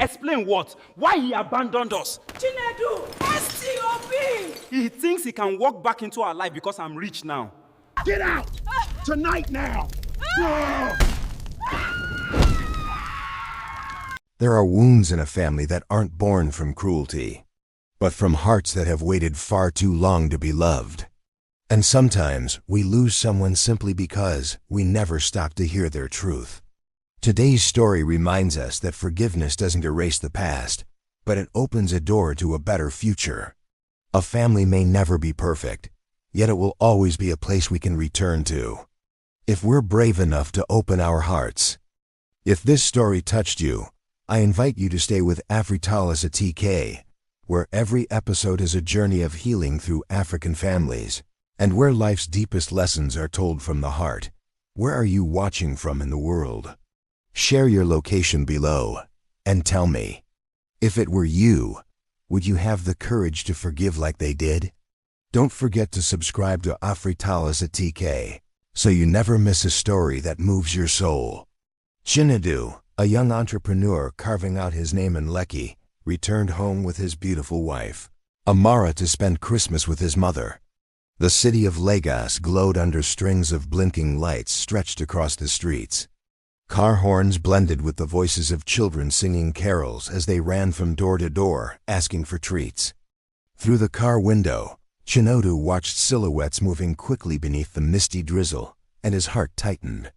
Explain what? Why he abandoned us? Chinedu, STOP! He thinks he can walk back into our life because I'm rich now. Get out! Tonight now! There are wounds in a family that aren't born from cruelty, but from hearts that have waited far too long to be loved. And sometimes we lose someone simply because we never stop to hear their truth. Today's story reminds us that forgiveness doesn't erase the past, but it opens a door to a better future. A family may never be perfect, yet it will always be a place we can return to, if we're brave enough to open our hearts. If this story touched you, I invite you to stay with Afritalis at TK, where every episode is a journey of healing through African families, and where life's deepest lessons are told from the heart. Where are you watching from in the world? Share your location below, and tell me, if it were you, would you have the courage to forgive like they did? Don't forget to subscribe to Afritalis at TK, so you never miss a story that moves your soul. Chinedu, a young entrepreneur carving out his name in Lekki, returned home with his beautiful wife, Amara, to spend Christmas with his mother. The city of Lagos glowed under strings of blinking lights stretched across the streets. Car horns blended with the voices of children singing carols as they ran from door to door, asking for treats. Through the car window, Chinedu watched silhouettes moving quickly beneath the misty drizzle, and his heart tightened.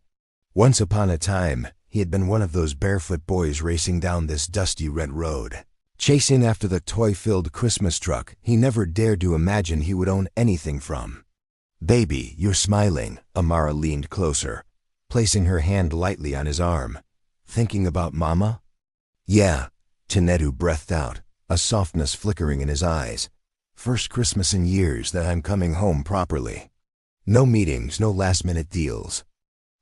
Once upon a time, he had been one of those barefoot boys racing down this dusty red road, chasing after the toy-filled Christmas truck he never dared to imagine he would own anything from. "Baby, you're smiling," Amara leaned closer, placing her hand lightly on his arm. "Thinking about Mama?" "Yeah," Chinedu breathed out, a softness flickering in his eyes. "First Christmas in years that I'm coming home properly. No meetings, no last-minute deals.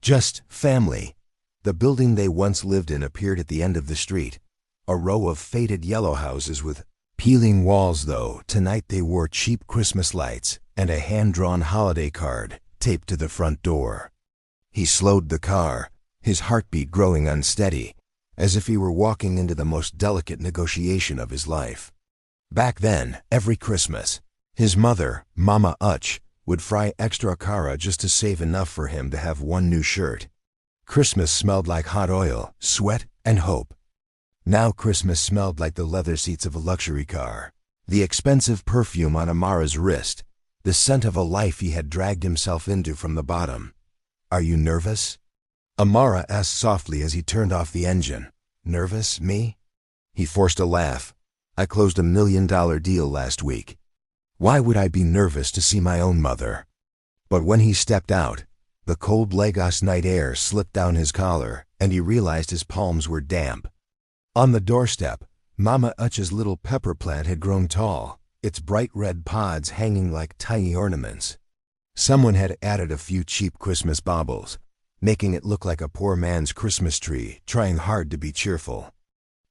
Just family." The building they once lived in appeared at the end of the street, a row of faded yellow houses with peeling walls, though tonight they wore cheap Christmas lights and a hand-drawn holiday card taped to the front door. He slowed the car, his heartbeat growing unsteady, as if he were walking into the most delicate negotiation of his life. Back then, every Christmas, his mother, Mama Uch, would fry extra kara just to save enough for him to have one new shirt. Christmas smelled like hot oil, sweat, and hope. Now Christmas smelled like the leather seats of a luxury car, the expensive perfume on Amara's wrist, the scent of a life he had dragged himself into from the bottom. "Are you nervous?" Amara asked softly as he turned off the engine. "Nervous, me?" He forced a laugh. "I closed $1 million deal last week. Why would I be nervous to see my own mother?" But when he stepped out, the cold Lagos night air slipped down his collar, and he realized his palms were damp. On the doorstep, Mama Uch's little pepper plant had grown tall, its bright red pods hanging like tiny ornaments. Someone had added a few cheap Christmas baubles, making it look like a poor man's Christmas tree, trying hard to be cheerful.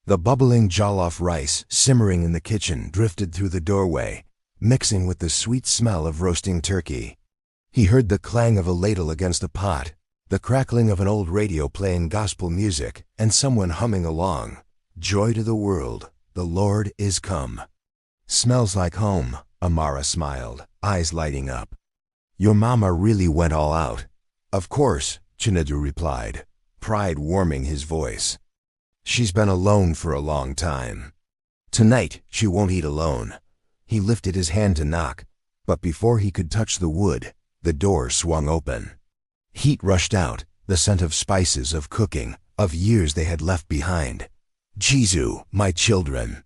The bubbling jollof rice simmering in the kitchen drifted through the doorway, mixing with the sweet smell of roasting turkey. He heard the clang of a ladle against a pot, the crackling of an old radio playing gospel music, and someone humming along, "Joy to the world, the Lord is come." "Smells like home," Amara smiled, eyes lighting up. "Your mama really went all out." "Of course," Chinedu replied, pride warming his voice. "She's been alone for a long time. Tonight, she won't eat alone." He lifted his hand to knock, but before he could touch the wood, the door swung open. Heat rushed out, the scent of spices, of cooking, of years they had left behind. "Jesu, my children!"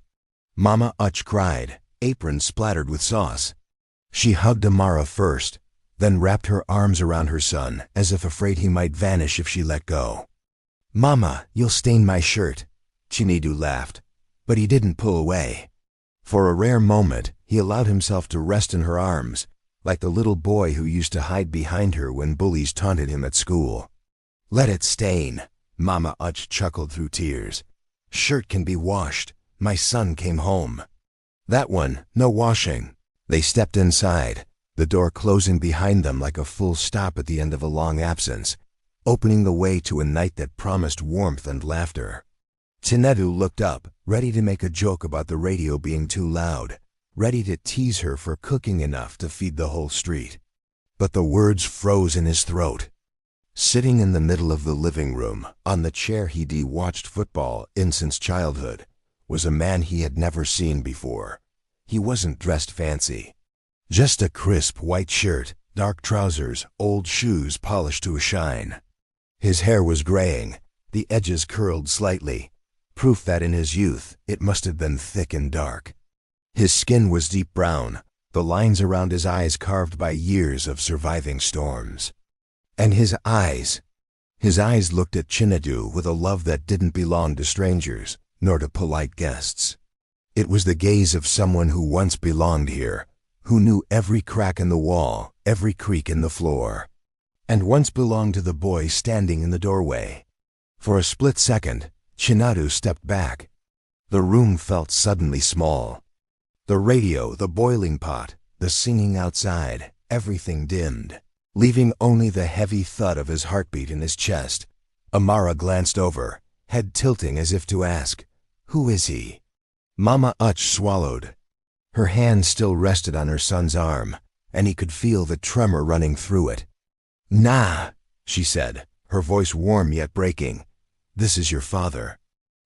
Mama Uch cried, apron splattered with sauce. She hugged Amara first, then wrapped her arms around her son, as if afraid he might vanish if she let go. "Mama, you'll stain my shirt," Chinedu laughed, but he didn't pull away. For a rare moment, he allowed himself to rest in her arms, like the little boy who used to hide behind her when bullies taunted him at school. "Let it stain," Mama Uch chuckled through tears. "Shirt can be washed. My son came home." "That one, no washing." They stepped inside, the door closing behind them like a full stop at the end of a long absence, opening the way to a night that promised warmth and laughter. Chinedu looked up, ready to make a joke about the radio being too loud, ready to tease her for cooking enough to feed the whole street. But the words froze in his throat. Sitting in the middle of the living room, on the chair he'd watched football in since childhood, was a man he had never seen before. He wasn't dressed fancy. Just a crisp white shirt, dark trousers, old shoes polished to a shine. His hair was graying, the edges curled slightly, proof that in his youth it must have been thick and dark. His skin was deep brown, the lines around his eyes carved by years of surviving storms. And his eyes looked at Chinedu with a love that didn't belong to strangers, nor to polite guests. It was the gaze of someone who once belonged here, who knew every crack in the wall, every creak in the floor, and once belonged to the boy standing in the doorway. For a split second, Chinedu stepped back. The room felt suddenly small. The radio, the boiling pot, the singing outside, everything dimmed, leaving only the heavy thud of his heartbeat in his chest. Amara glanced over, head tilting as if to ask, "Who is he?" Mama Uch swallowed. Her hand still rested on her son's arm, and he could feel the tremor running through it. "Nah," she said, her voice warm yet breaking. "This is your father.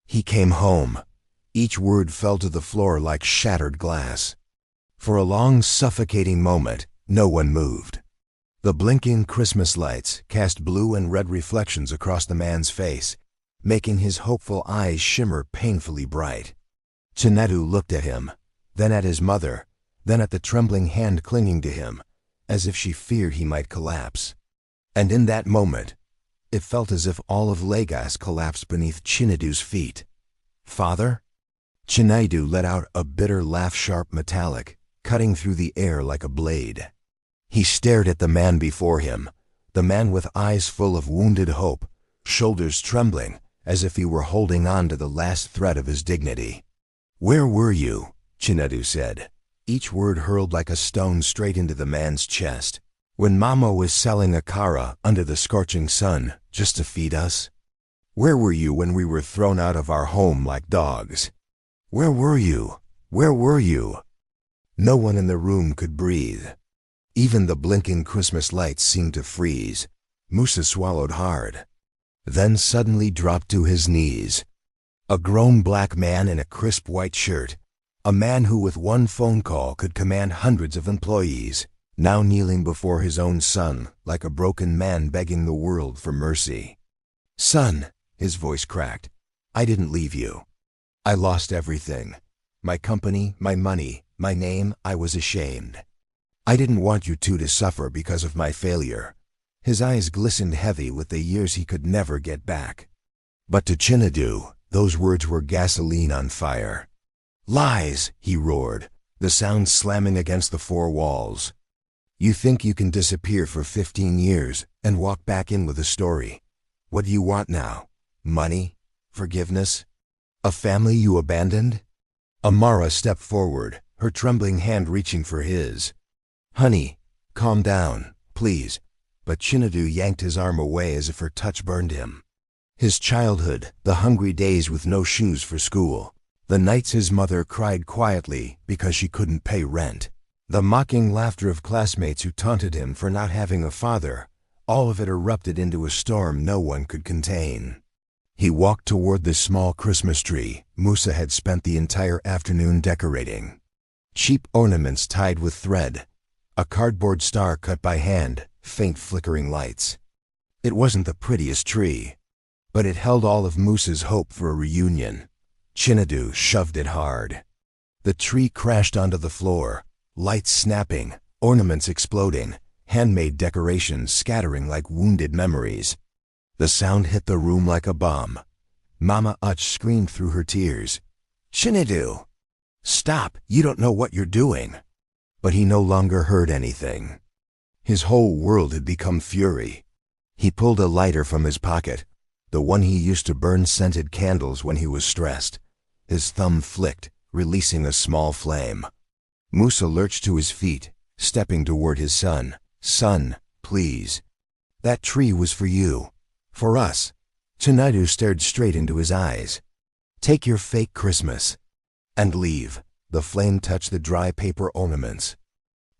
He came home." Each word fell to the floor like shattered glass. For a long, suffocating moment, no one moved. The blinking Christmas lights cast blue and red reflections across the man's face, making his hopeful eyes shimmer painfully bright. Chinedu looked at him, then at his mother, then at the trembling hand clinging to him, as if she feared he might collapse. And in that moment, it felt as if all of Lagos collapsed beneath Chinedu's feet. "Father?" Chinedu let out a bitter laugh, sharp metallic, cutting through the air like a blade. He stared at the man before him, the man with eyes full of wounded hope, shoulders trembling, as if he were holding on to the last thread of his dignity. "Where were you?" Chinedu said, each word hurled like a stone straight into the man's chest. "When Mama was selling akara under the scorching sun just to feed us? Where were you when we were thrown out of our home like dogs? Where were you? Where were you?" No one in the room could breathe. Even the blinking Christmas lights seemed to freeze. Musa swallowed hard, then suddenly dropped to his knees. A grown black man in a crisp white shirt, a man who with one phone call could command hundreds of employees, now kneeling before his own son like a broken man begging the world for mercy. "Son," his voice cracked, "I didn't leave you. I lost everything. My company, my money, my name. I was ashamed. I didn't want you two to suffer because of my failure." His eyes glistened heavy with the years he could never get back. But to Chinedu, those words were gasoline on fire. "Lies!" he roared, the sound slamming against the four walls. "You think you can disappear for 15 years and walk back in with a story. What do you want now? Money? Forgiveness? A family you abandoned?" Amara stepped forward, her trembling hand reaching for his. "Honey, calm down, please." But Chinedu yanked his arm away as if her touch burned him. His childhood, the hungry days with no shoes for school, the nights his mother cried quietly because she couldn't pay rent, the mocking laughter of classmates who taunted him for not having a father, all of it erupted into a storm no one could contain. He walked toward the small Christmas tree Musa had spent the entire afternoon decorating. Cheap ornaments tied with thread, a cardboard star cut by hand, faint flickering lights. It wasn't the prettiest tree, but it held all of Musa's hope for a reunion. Chinedu shoved it hard. The tree crashed onto the floor, lights snapping, ornaments exploding, handmade decorations scattering like wounded memories. The sound hit the room like a bomb. Mama Uch screamed through her tears. "Chinedu! Stop! You don't know what you're doing!" But he no longer heard anything. His whole world had become fury. He pulled a lighter from his pocket, the one he used to burn scented candles when he was stressed. His thumb flicked, releasing a small flame. Musa lurched to his feet, stepping toward his son. "Son, please. That tree was for you. For us." Chinedu stared straight into his eyes. Take your fake Christmas and leave. The flame touched the dry paper ornaments.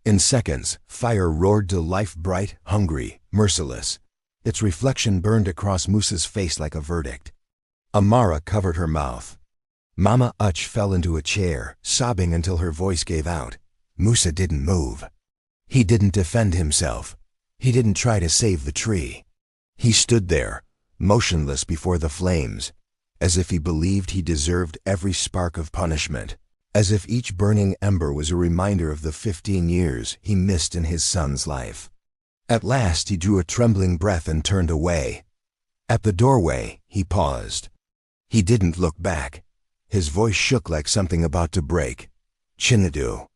In seconds, fire roared to life, bright, hungry, merciless. Its reflection burned across Musa's face like a verdict. Amara covered her mouth. Mama Uch fell into a chair, sobbing until her voice gave out. Musa didn't move. He didn't defend himself. He didn't try to save the tree. He stood there, motionless before the flames, as if he believed he deserved every spark of punishment, as if each burning ember was a reminder of the 15 years he missed in his son's life. At last he drew a trembling breath and turned away. At the doorway, he paused. He didn't look back. His voice shook like something about to break. Chinedu,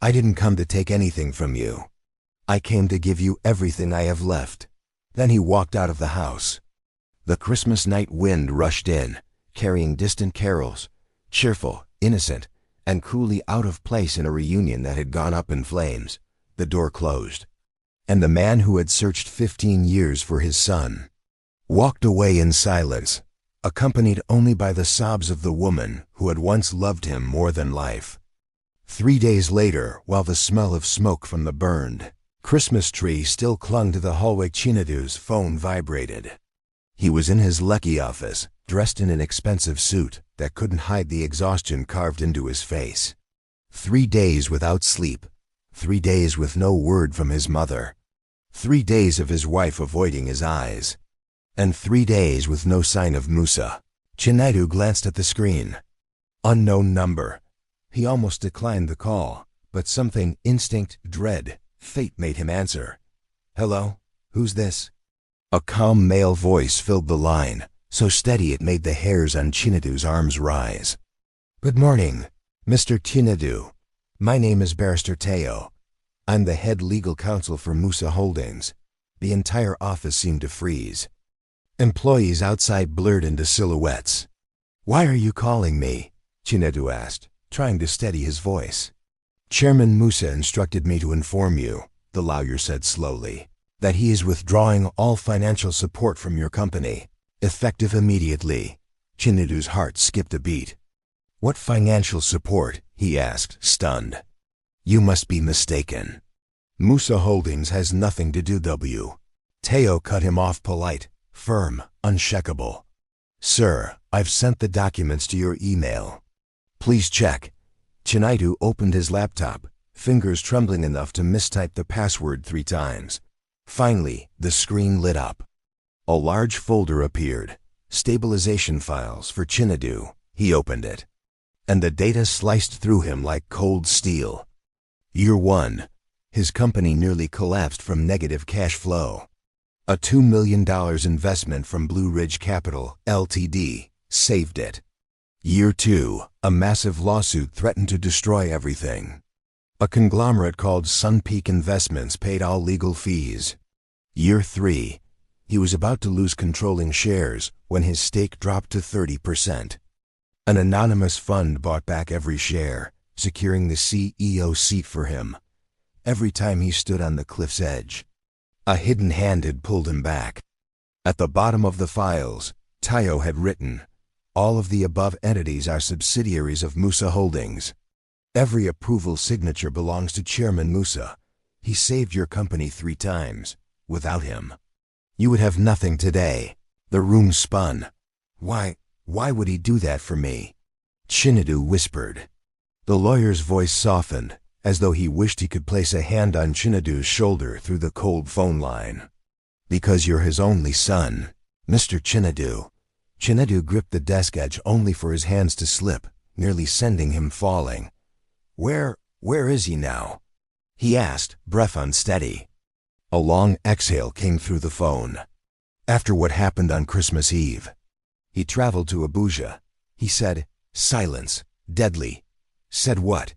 I didn't come to take anything from you. I came to give you everything I have left. Then he walked out of the house. The Christmas night wind rushed in, carrying distant carols, cheerful, innocent, and cruelly out of place in a reunion that had gone up in flames. The door closed, and the man who had searched 15 years for his son walked away in silence, accompanied only by the sobs of the woman who had once loved him more than life. 3 days later, while the smell of smoke from the burned Christmas tree still clung to the hallway, Chinedu's phone vibrated. He was in his lucky office, dressed in an expensive suit that couldn't hide the exhaustion carved into his face. 3 days without sleep, 3 days with no word from his mother, 3 days of his wife avoiding his eyes, and 3 days with no sign of Musa. Chinedu glanced at the screen. Unknown number. He almost declined the call, but something, instinct, dread, fate made him answer. Hello? Who's this? A calm male voice filled the line, so steady it made the hairs on Chinedu's arms rise. Good morning, Mr. Chinedu. My name is Barrister Teo. I'm the head legal counsel for Musa Holdings. The entire office seemed to freeze. Employees outside blurred into silhouettes. Why are you calling me? Chinedu asked, trying to steady his voice. Chairman Musa instructed me to inform you, the lawyer said slowly, that he is withdrawing all financial support from your company, effective immediately. Chinedu's heart skipped a beat. What financial support? He asked, stunned. You must be mistaken. Musa Holdings has nothing to do with. Teo cut him off, polite, firm, unshakable. Sir, I've sent the documents to your email. Please check. Chinedu opened his laptop, fingers trembling enough to mistype the password 3 times. Finally, the screen lit up. A large folder appeared. Stabilization files for Chinedu. He opened it, and the data sliced through him like cold steel. Year 1. His company nearly collapsed from negative cash flow. A $2 million investment from Blue Ridge Capital, Ltd., saved it. Year 2. A massive lawsuit threatened to destroy everything. A conglomerate called Sun Peak Investments paid all legal fees. Year 3. He was about to lose controlling shares when his stake dropped to 30%. An anonymous fund bought back every share, securing the CEO seat for him. Every time he stood on the cliff's edge, a hidden hand had pulled him back. At the bottom of the files, Teo had written, all of the above entities are subsidiaries of Musa Holdings. Every approval signature belongs to Chairman Musa. He saved your company 3 times. Without him, you would have nothing today. The room spun. Why would he do that for me? Chinedu whispered. The lawyer's voice softened, as though he wished he could place a hand on Chinedu's shoulder through the cold phone line. Because you're his only son, Mr. Chinedu. Chinedu gripped the desk edge only for his hands to slip, nearly sending him falling. Where is he now? He asked, breath unsteady. A long exhale came through the phone. After what happened on Christmas Eve, he traveled to Abuja. He said, silence, deadly. Said what?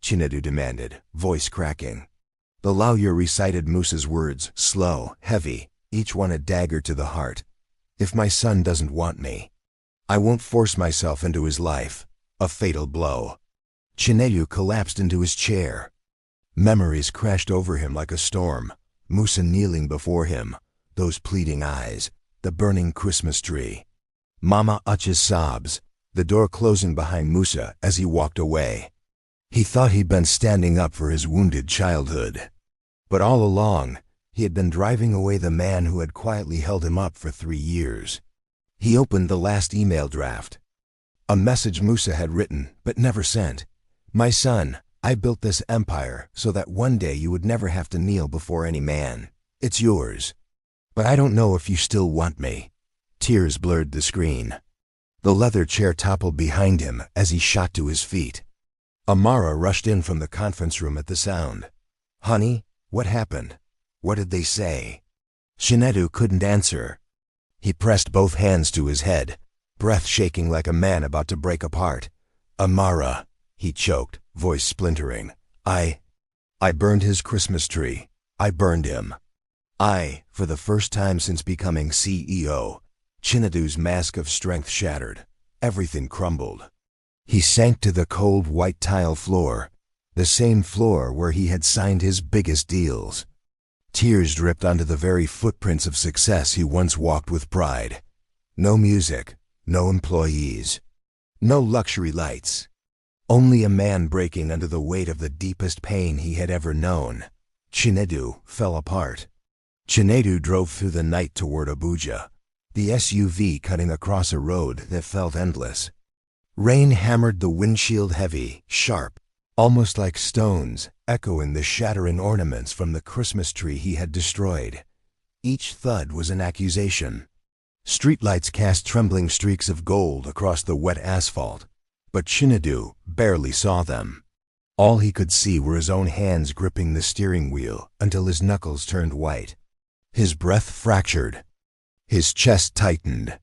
Chinedu demanded, voice cracking. The lawyer recited Musa's words, slow, heavy, each one a dagger to the heart. If my son doesn't want me, I won't force myself into his life. A fatal blow. Chinedu collapsed into his chair. Memories crashed over him like a storm. Musa kneeling before him, those pleading eyes, the burning Christmas tree. Mama Uch's sobs, the door closing behind Musa as he walked away. He thought he'd been standing up for his wounded childhood. But all along, he had been driving away the man who had quietly held him up for 3 years. He opened the last email draft. A message Musa had written, but never sent. "My son, I built this empire so that one day you would never have to kneel before any man. It's yours. But I don't know if you still want me." Tears blurred the screen. The leather chair toppled behind him as he shot to his feet. Amara rushed in from the conference room at the sound. "Honey, what happened? What did they say?" Chinedu couldn't answer. He pressed both hands to his head, breath shaking like a man about to break apart. "Amara," he choked, voice splintering. I burned his Christmas tree. I burned him. For the first time since becoming CEO, Chinedu's mask of strength shattered. Everything crumbled. He sank to the cold white tile floor, the same floor where he had signed his biggest deals. Tears dripped onto the very footprints of success he once walked with pride. No music, no employees, no luxury lights. Only a man breaking under the weight of the deepest pain he had ever known. Chinedu fell apart. Chinedu drove through the night toward Abuja, the SUV cutting across a road that felt endless. Rain hammered the windshield heavy, sharp, almost like stones, echoing the shattering ornaments from the Christmas tree he had destroyed. Each thud was an accusation. Streetlights cast trembling streaks of gold across the wet asphalt, but Chinedu barely saw them. All he could see were his own hands gripping the steering wheel until his knuckles turned white. His breath fractured. His chest tightened.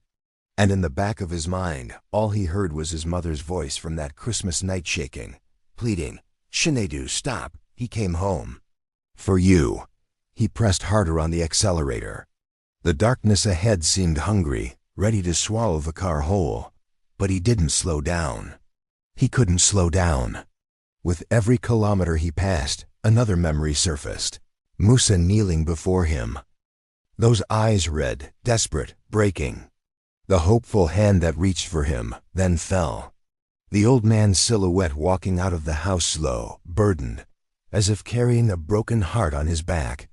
And in the back of his mind, all he heard was his mother's voice from that Christmas night shaking, pleading, "Chinedu, stop." He came home. "For you." He pressed harder on the accelerator. The darkness ahead seemed hungry, ready to swallow the car whole. But he didn't slow down. He couldn't slow down. With every kilometer he passed, another memory surfaced. Musa kneeling before him. Those eyes red, desperate, breaking. The hopeful hand that reached for him, then fell. The old man's silhouette walking out of the house slow, burdened, as if carrying a broken heart on his back.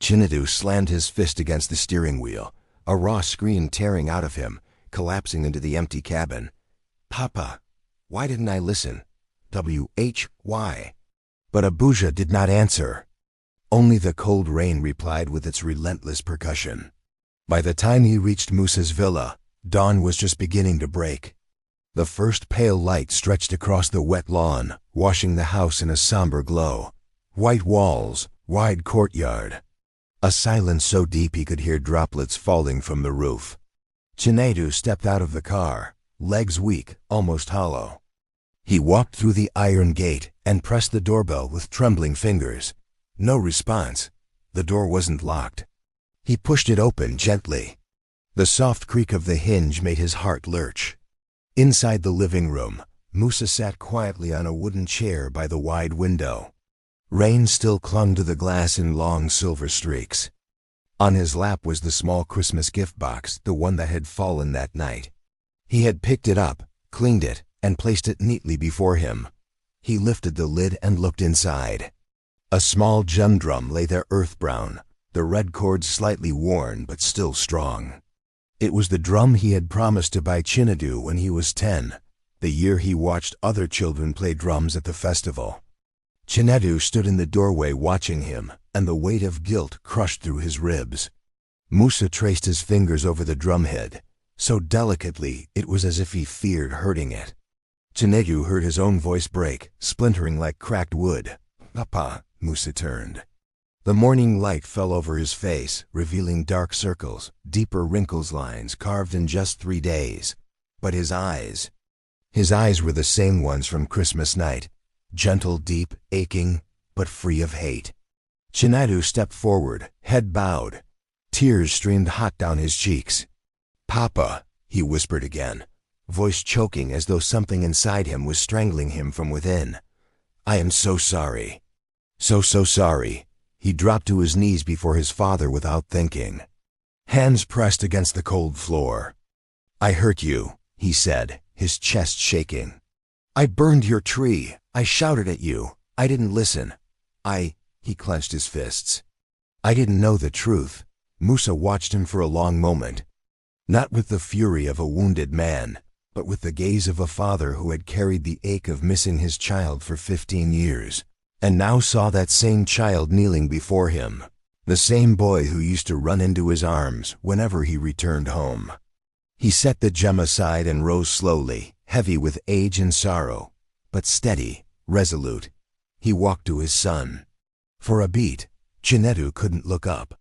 Chinedu slammed his fist against the steering wheel, a raw scream tearing out of him, collapsing into the empty cabin. "Papa, why didn't I listen? Why?" But Abuja did not answer. Only the cold rain replied with its relentless percussion. By the time he reached Musa's villa, dawn was just beginning to break. The first pale light stretched across the wet lawn, washing the house in a somber glow. White walls, wide courtyard. A silence so deep he could hear droplets falling from the roof. Chinedu stepped out of the car, legs weak, almost hollow. He walked through the iron gate and pressed the doorbell with trembling fingers. No response. The door wasn't locked. He pushed it open gently. The soft creak of the hinge made his heart lurch. Inside the living room, Musa sat quietly on a wooden chair by the wide window. Rain still clung to the glass in long silver streaks. On his lap was the small Christmas gift box, the one that had fallen that night. He had picked it up, cleaned it, and placed it neatly before him. He lifted the lid and looked inside. A small gem drum lay there earth-brown, the red cords slightly worn but still strong. It was the drum he had promised to buy Chinedu when he was 10, the year he watched other children play drums at the festival. Chinedu stood in the doorway watching him, and the weight of guilt crushed through his ribs. Musa traced his fingers over the drumhead, so delicately it was as if he feared hurting it. Chinedu heard his own voice break, splintering like cracked wood. "Papa," Musa turned. The morning light fell over his face, revealing dark circles, deeper wrinkles lines carved in just 3 days. But his eyes were the same ones from Christmas night, gentle, deep, aching, but free of hate. Chinedu stepped forward, head bowed. Tears streamed hot down his cheeks. "Papa," he whispered again, voice choking as though something inside him was strangling him from within. "I am so sorry. So sorry." He dropped to his knees before his father without thinking. Hands pressed against the cold floor. "I hurt you," he said, his chest shaking. "I burned your tree. I shouted at you. I didn't listen. He clenched his fists. "I didn't know the truth." Musa watched him for a long moment, not with the fury of a wounded man, but with the gaze of a father who had carried the ache of missing his child for 15 years, and now saw that same child kneeling before him, the same boy who used to run into his arms whenever he returned home. He set the gem aside and rose slowly, heavy with age and sorrow, but steady, resolute. He walked to his son. For a beat, Chinedu couldn't look up.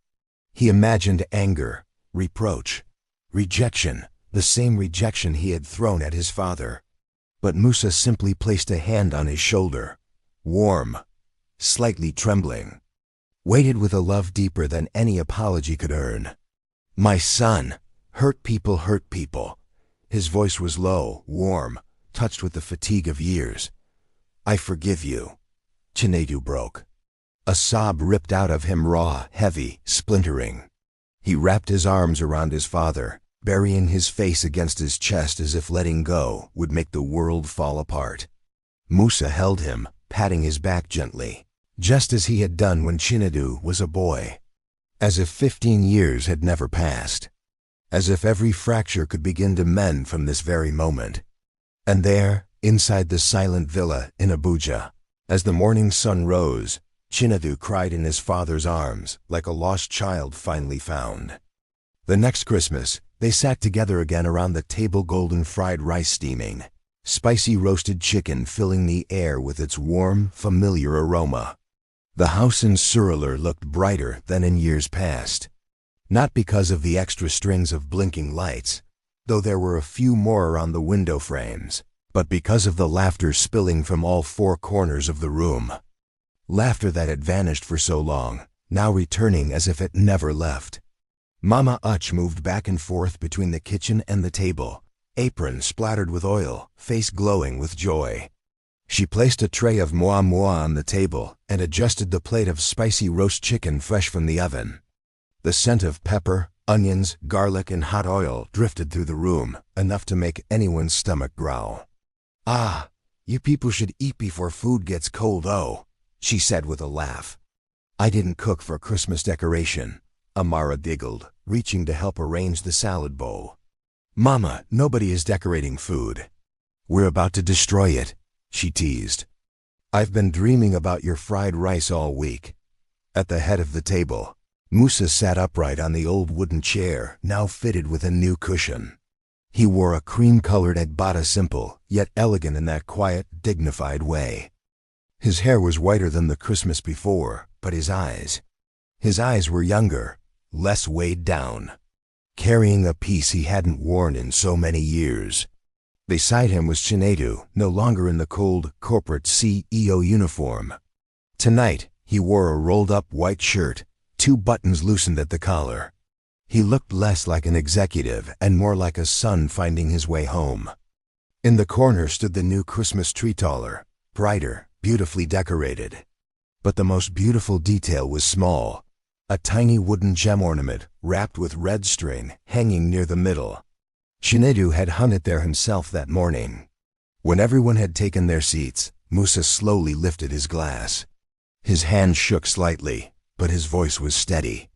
He imagined anger, reproach, rejection, the same rejection he had thrown at his father. But Musa simply placed a hand on his shoulder, warm, slightly trembling, waited with a love deeper than any apology could earn. "My son, hurt people hurt people." His voice was low, warm, touched with the fatigue of years. "I forgive you." Chinedu broke. A sob ripped out of him, raw, heavy, splintering. He wrapped his arms around his father, burying his face against his chest as if letting go would make the world fall apart. Musa held him, patting his back gently, just as he had done when Chinedu was a boy. As if 15 years had never passed. As if every fracture could begin to mend from this very moment. And there, inside the silent villa in Abuja, as the morning sun rose, Chinedu cried in his father's arms like a lost child finally found. The next Christmas, they sat together again around the table, golden fried rice steaming, spicy roasted chicken filling the air with its warm, familiar aroma. The house in Surulere looked brighter than in years past. Not because of the extra strings of blinking lights, though there were a few more around the window frames, but because of the laughter spilling from all four corners of the room. Laughter that had vanished for so long, now returning as if it never left. Mama Uch moved back and forth between the kitchen and the table, apron splattered with oil, face glowing with joy. She placed a tray of moi moi on the table and adjusted the plate of spicy roast chicken fresh from the oven. The scent of pepper, onions, garlic, and hot oil drifted through the room, enough to make anyone's stomach growl. "Ah, you people should eat before food gets cold, oh," she said with a laugh. "I didn't cook for Christmas decoration," Amara giggled, reaching to help arrange the salad bowl. "Mama, nobody is decorating food. We're about to destroy it," she teased. "I've been dreaming about your fried rice all week." At the head of the table, Musa sat upright on the old wooden chair, now fitted with a new cushion. He wore a cream-colored agbada, simple, yet elegant in that quiet, dignified way. His hair was whiter than the Christmas before, but his eyes were younger, less weighed down, carrying a piece he hadn't worn in so many years. Beside him was Chinedu, no longer in the cold, corporate CEO uniform. Tonight, he wore a rolled-up white shirt, 2 buttons loosened at the collar. He looked less like an executive and more like a son finding his way home. In the corner stood the new Christmas tree, taller, brighter, beautifully decorated. But the most beautiful detail was small, a tiny wooden gem ornament wrapped with red string hanging near the middle. Chinedu had hung it there himself that morning. When everyone had taken their seats, Musa slowly lifted his glass. His hand shook slightly, but his voice was steady.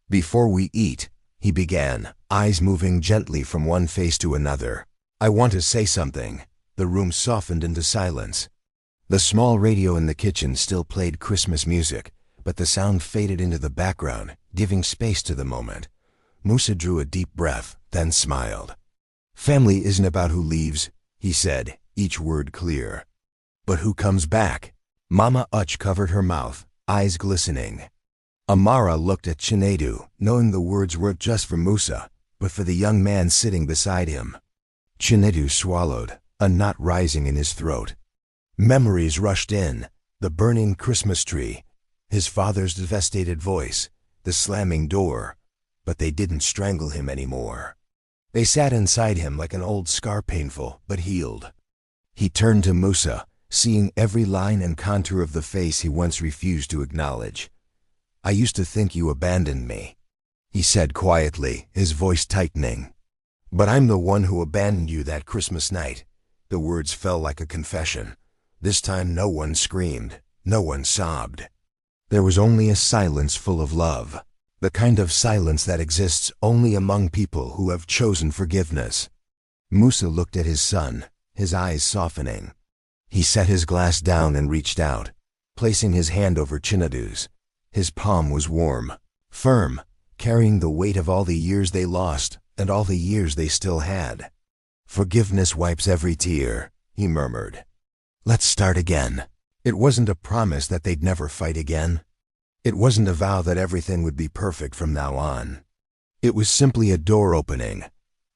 "Before we eat," he began, eyes moving gently from one face to another, "I want to say something." The room softened into silence. The small radio in the kitchen still played Christmas music, but the sound faded into the background, giving space to the moment. Musa drew a deep breath, then smiled. "Family isn't about who leaves," he said, each word clear. "But who comes back?" Mama Uch covered her mouth, eyes glistening. Amara looked at Chinedu, knowing the words weren't just for Musa, but for the young man sitting beside him. Chinedu swallowed, a knot rising in his throat. Memories rushed in, the burning Christmas tree, his father's devastated voice, the slamming door, but they didn't strangle him anymore. They sat inside him like an old scar, painful but healed. He turned to Musa, seeing every line and contour of the face he once refused to acknowledge. "I used to think you abandoned me," he said quietly, his voice tightening. But I'm the one who abandoned you that Christmas night. The words fell like a confession. This time no one screamed, no one sobbed. There was only a silence full of love, the kind of silence that exists only among people who have chosen forgiveness. Musa looked at his son, his eyes softening. He set his glass down and reached out, placing his hand over Chinedu's. His palm was warm, firm, carrying the weight of all the years they lost and all the years they still had. "Forgiveness wipes every tear," he murmured. "Let's start again." It wasn't a promise that they'd never fight again. It wasn't a vow that everything would be perfect from now on. It was simply a door opening,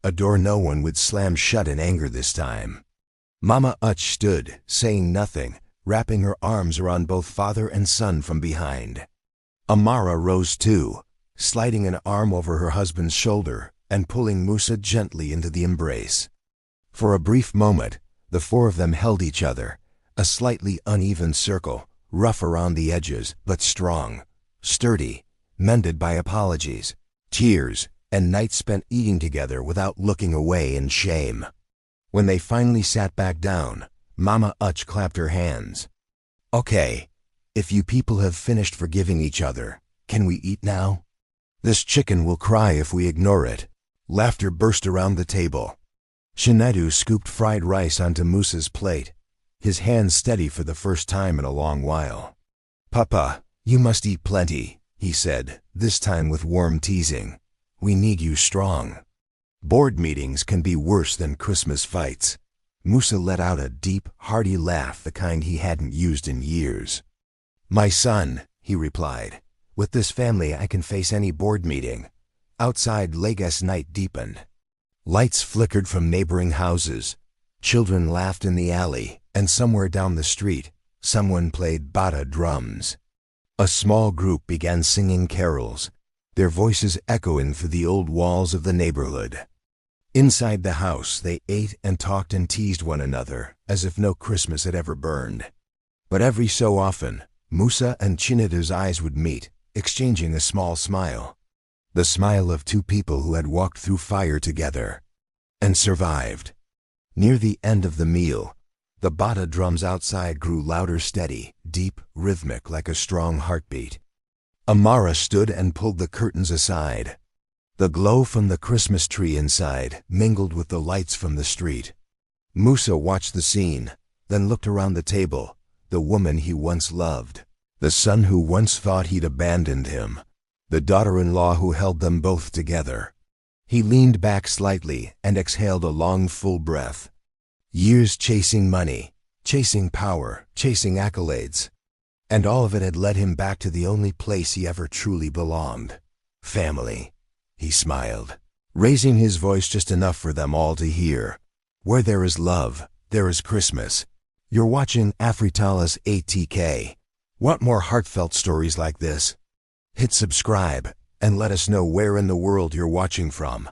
a door no one would slam shut in anger this time. Mama Utch stood, saying nothing, wrapping her arms around both father and son from behind. Amara rose too, sliding an arm over her husband's shoulder and pulling Musa gently into the embrace. For a brief moment, the four of them held each other, a slightly uneven circle, rough around the edges, but strong, sturdy, mended by apologies, tears, and nights spent eating together without looking away in shame. When they finally sat back down, Mama Utch clapped her hands. "Okay, if you people have finished forgiving each other, can we eat now? This chicken will cry if we ignore it." Laughter burst around the table. Chinedu scooped fried rice onto Musa's plate, his hands steady for the first time in a long while. "Papa, you must eat plenty," he said, this time with warm teasing. "We need you strong." Board meetings can be worse than Christmas fights. Musa let out a deep, hearty laugh, the kind he hadn't used in years. "My son," he replied, "with this family I can face any board meeting." Outside, Lagos night deepened. Lights flickered from neighboring houses. Children laughed in the alley, and somewhere down the street, someone played bata drums. A small group began singing carols, their voices echoing through the old walls of the neighborhood. Inside the house, they ate and talked and teased one another, as if no Christmas had ever burned. But every so often, Musa and Chinedu's eyes would meet, exchanging a small smile. The smile of two people who had walked through fire together and survived. Near the end of the meal, the bata drums outside grew louder, steady, deep, rhythmic, like a strong heartbeat. Amara stood and pulled the curtains aside. The glow from the Christmas tree inside mingled with the lights from the street. Musa watched the scene, then looked around the table, the woman he once loved, the son who once thought he'd abandoned him, the daughter-in-law who held them both together. He leaned back slightly and exhaled a long, full breath. Years chasing money, chasing power, chasing accolades. And all of it had led him back to the only place he ever truly belonged. Family. He smiled, raising his voice just enough for them all to hear. Where there is love, there is Christmas. You're watching Afritala's ATK. Want more heartfelt stories like this? Hit subscribe and let us know where in the world you're watching from.